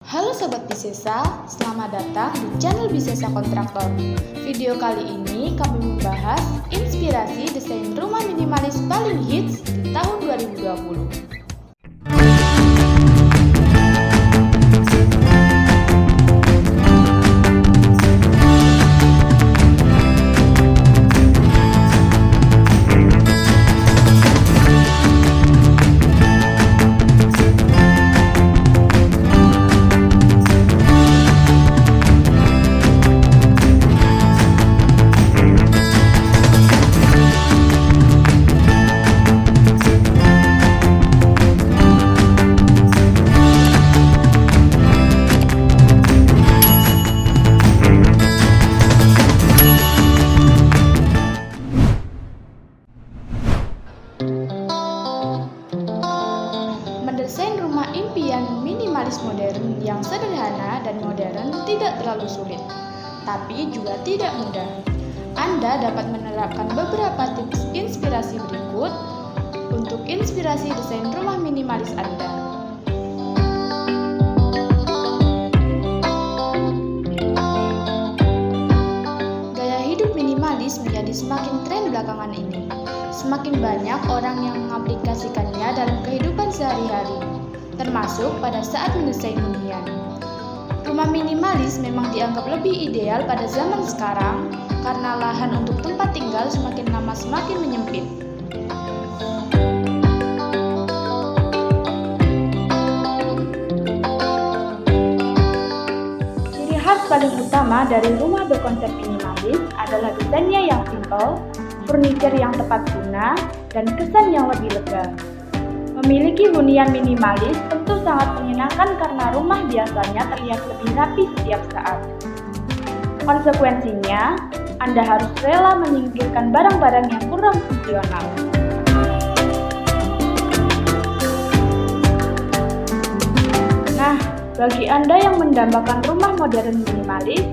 Halo Sobat Bisesa, selamat datang di channel Bisesa Kontraktor. Video kali ini kami membahas inspirasi desain rumah minimalis paling hits di tahun 2020. Mendesain rumah impian minimalis modern yang sederhana dan modern tidak terlalu sulit, tapi juga tidak mudah. Anda dapat menerapkan beberapa tips inspirasi berikut untuk inspirasi desain rumah minimalis Anda. Gaya hidup minimalis menjadi semakin tren belakangan ini. Semakin banyak orang yang mengaplikasikannya dalam kehidupan sehari-hari, termasuk pada saat mendesain hunian. Rumah minimalis memang dianggap lebih ideal pada zaman sekarang karena lahan untuk tempat tinggal semakin lama semakin menyempit. Ciri khas paling utama dari rumah berkonsep minimalis adalah desainnya yang simpel, furniture yang tepat guna, dan kesan yang lebih lega. Memiliki hunian minimalis tentu sangat menyenangkan karena rumah biasanya terlihat lebih rapi setiap saat. Konsekuensinya, Anda harus rela menyingkirkan barang-barang yang kurang fungsional. Nah, bagi Anda yang mendambakan rumah modern minimalis,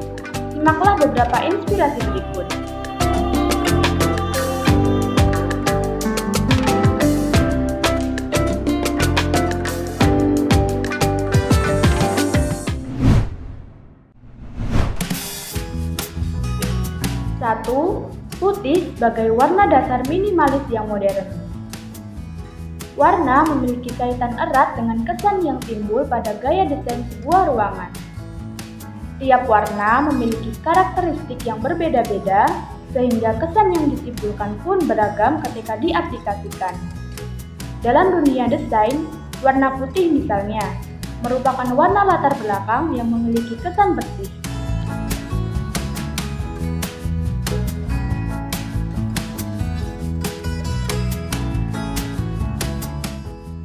simaklah beberapa inspirasi berikut. 1. Putih sebagai warna dasar minimalis yang modern. Warna memiliki kaitan erat dengan kesan yang timbul pada gaya desain sebuah ruangan. Tiap warna memiliki karakteristik yang berbeda-beda, sehingga kesan yang ditimbulkan pun beragam ketika diaplikasikan. Dalam dunia desain, warna putih misalnya, merupakan warna latar belakang yang memiliki kesan bersih.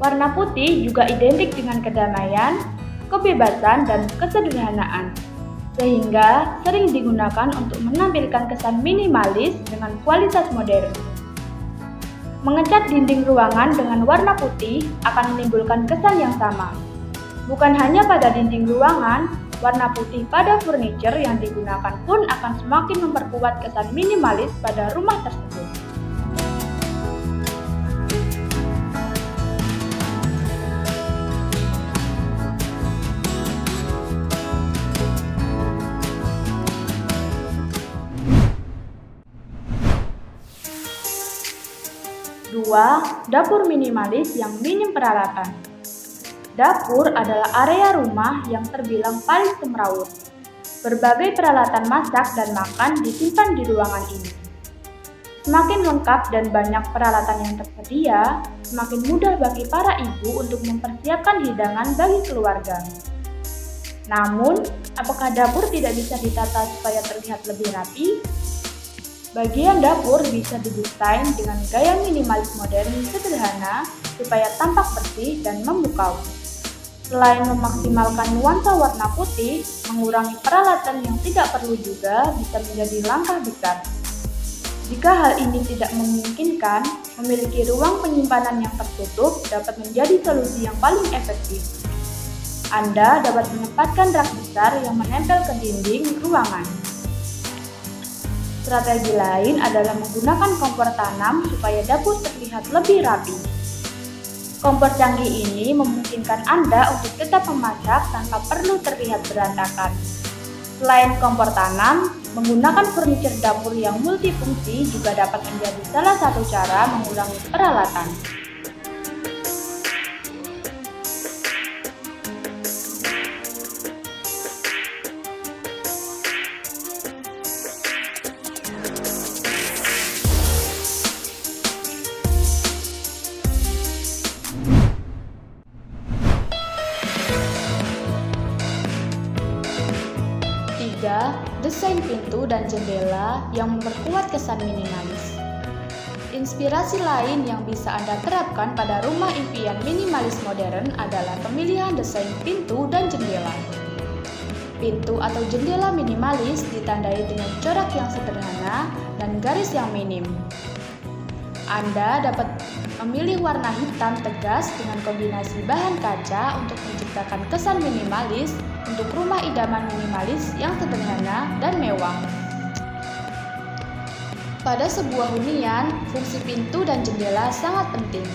Warna putih juga identik dengan kedamaian, kebebasan, dan kesederhanaan, sehingga sering digunakan untuk menampilkan kesan minimalis dengan kualitas modern. Mengecat dinding ruangan dengan warna putih akan menimbulkan kesan yang sama. Bukan hanya pada dinding ruangan, warna putih pada furniture yang digunakan pun akan semakin memperkuat kesan minimalis pada rumah tersebut. 2. Dapur minimalis yang minim peralatan. Dapur adalah area rumah yang terbilang paling semrawut. Berbagai peralatan masak dan makan disimpan di ruangan ini. Semakin lengkap dan banyak peralatan yang tersedia, semakin mudah bagi para ibu untuk mempersiapkan hidangan bagi keluarga. Namun, apakah dapur tidak bisa ditata supaya terlihat lebih rapi? Bagian dapur bisa didesain dengan gaya minimalis modern sederhana supaya tampak bersih dan memukau. Selain memaksimalkan nuansa warna putih, mengurangi peralatan yang tidak perlu juga bisa menjadi langkah besar. Jika hal ini tidak memungkinkan, memiliki ruang penyimpanan yang tertutup dapat menjadi solusi yang paling efektif. Anda dapat menempatkan rak besar yang menempel ke dinding ruangan. Strategi lain adalah menggunakan kompor tanam supaya dapur terlihat lebih rapi. Kompor canggih ini memungkinkan Anda untuk tetap memasak tanpa perlu terlihat berantakan. Selain kompor tanam, menggunakan furniture dapur yang multifungsi juga dapat menjadi salah satu cara mengurangi peralatan. Desain pintu dan jendela yang memperkuat kesan minimalis. Inspirasi lain yang bisa Anda terapkan pada rumah impian minimalis modern adalah pemilihan desain pintu dan jendela. Pintu atau jendela minimalis ditandai dengan corak yang sederhana dan garis yang minim. Anda dapat memilih warna hitam tegas dengan kombinasi bahan kaca untuk menciptakan kesan minimalis untuk rumah idaman minimalis yang sederhana dan mewah. Pada sebuah hunian, fungsi pintu dan jendela sangat penting.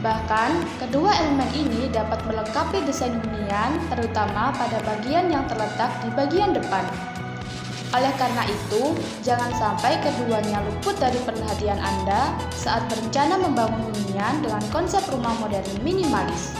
Bahkan, kedua elemen ini dapat melengkapi desain hunian, terutama pada bagian yang terletak di bagian depan. Oleh karena itu, jangan sampai keduanya luput dari perhatian Anda saat berencana membangun hunian dengan konsep rumah modern minimalis.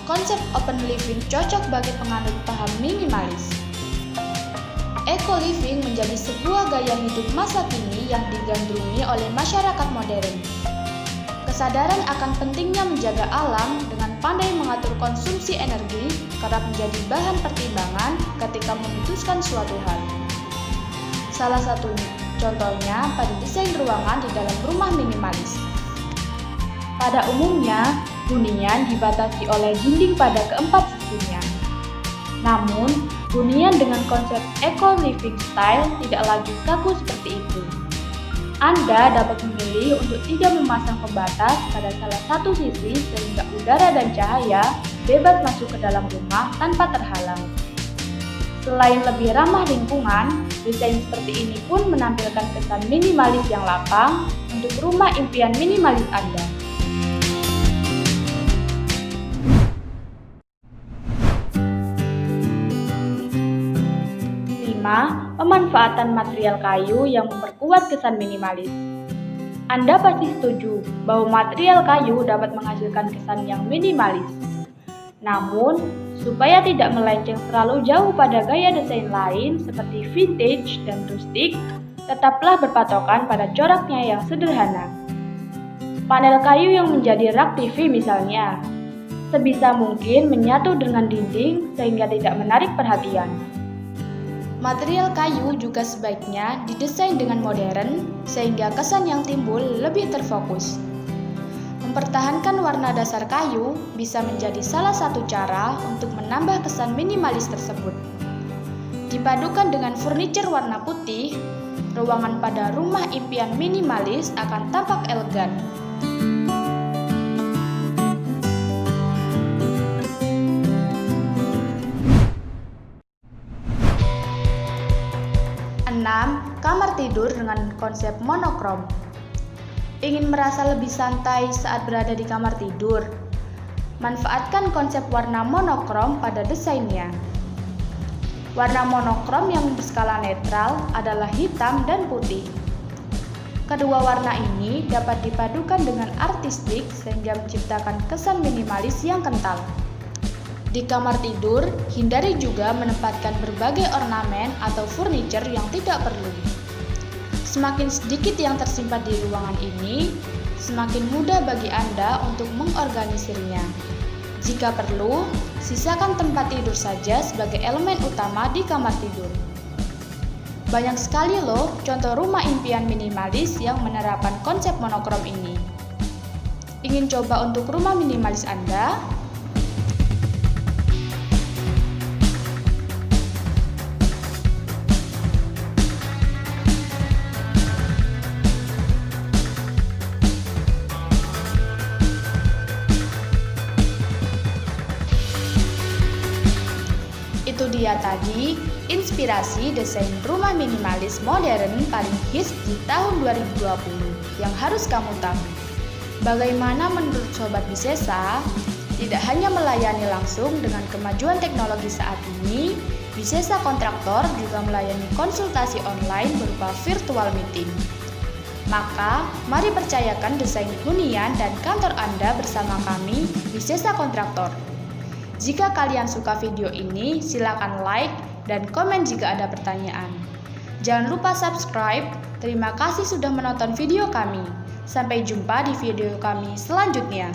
Konsep open living cocok bagi penganut paham minimalis. Eco living menjadi sebuah gaya hidup masa kini yang digandrungi oleh masyarakat modern. Kesadaran akan pentingnya menjaga alam dengan pandai mengatur konsumsi energi kerap menjadi bahan pertimbangan ketika memutuskan suatu hal. Salah satu contohnya pada desain ruangan di dalam rumah minimalis. Pada umumnya, hunian dibatasi oleh dinding pada keempat sisinya. Namun, hunian dengan konsep eco living style tidak lagi kaku seperti itu. Anda dapat memilih untuk tidak memasang pembatas pada salah satu sisi sehingga udara dan cahaya bebas masuk ke dalam rumah tanpa terhalang. Selain lebih ramah lingkungan, desain seperti ini pun menampilkan kesan minimalis yang lapang untuk rumah impian minimalis Anda. 5. Pemanfaatan material kayu yang memperkuat kesan minimalis. Anda pasti setuju bahwa material kayu dapat menghasilkan kesan yang minimalis. Namun, supaya tidak melenceng terlalu jauh pada gaya desain lain seperti vintage dan rustic, tetaplah berpatokan pada coraknya yang sederhana. Panel kayu yang menjadi rak TV misalnya, sebisa mungkin menyatu dengan dinding sehingga tidak menarik perhatian. Material kayu juga sebaiknya didesain dengan modern sehingga kesan yang timbul lebih terfokus. Mempertahankan warna dasar kayu bisa menjadi salah satu cara untuk menambah kesan minimalis tersebut. Dipadukan dengan furniture warna putih, ruangan pada rumah impian minimalis akan tampak elegan. 6. Kamar tidur dengan konsep monokrom. Ingin merasa lebih santai saat berada di kamar tidur? Manfaatkan konsep warna monokrom pada desainnya. Warna monokrom yang berskala netral adalah hitam dan putih. Kedua warna ini dapat dipadukan dengan artistik sehingga menciptakan kesan minimalis yang kental. Di kamar tidur, hindari juga menempatkan berbagai ornamen atau furniture yang tidak perlu. Semakin sedikit yang tersimpan di ruangan ini, semakin mudah bagi Anda untuk mengorganisirnya. Jika perlu, sisakan tempat tidur saja sebagai elemen utama di kamar tidur. Banyak sekali loh contoh rumah impian minimalis yang menerapkan konsep monokrom ini. Ingin coba untuk rumah minimalis Anda? dia tadi inspirasi desain rumah minimalis modern paling hits di tahun 2020 yang harus kamu tahu. Bagaimana menurut Sobat Bisesa? Tidak hanya melayani langsung dengan kemajuan teknologi saat ini, Bisesa Kontraktor juga melayani konsultasi online berupa virtual meeting. Maka, mari percayakan desain hunian dan kantor Anda bersama kami, Bisesa Kontraktor. Jika kalian suka video ini, silakan like dan komen jika ada pertanyaan. Jangan lupa subscribe. Terima kasih sudah menonton video kami. Sampai jumpa di video kami selanjutnya.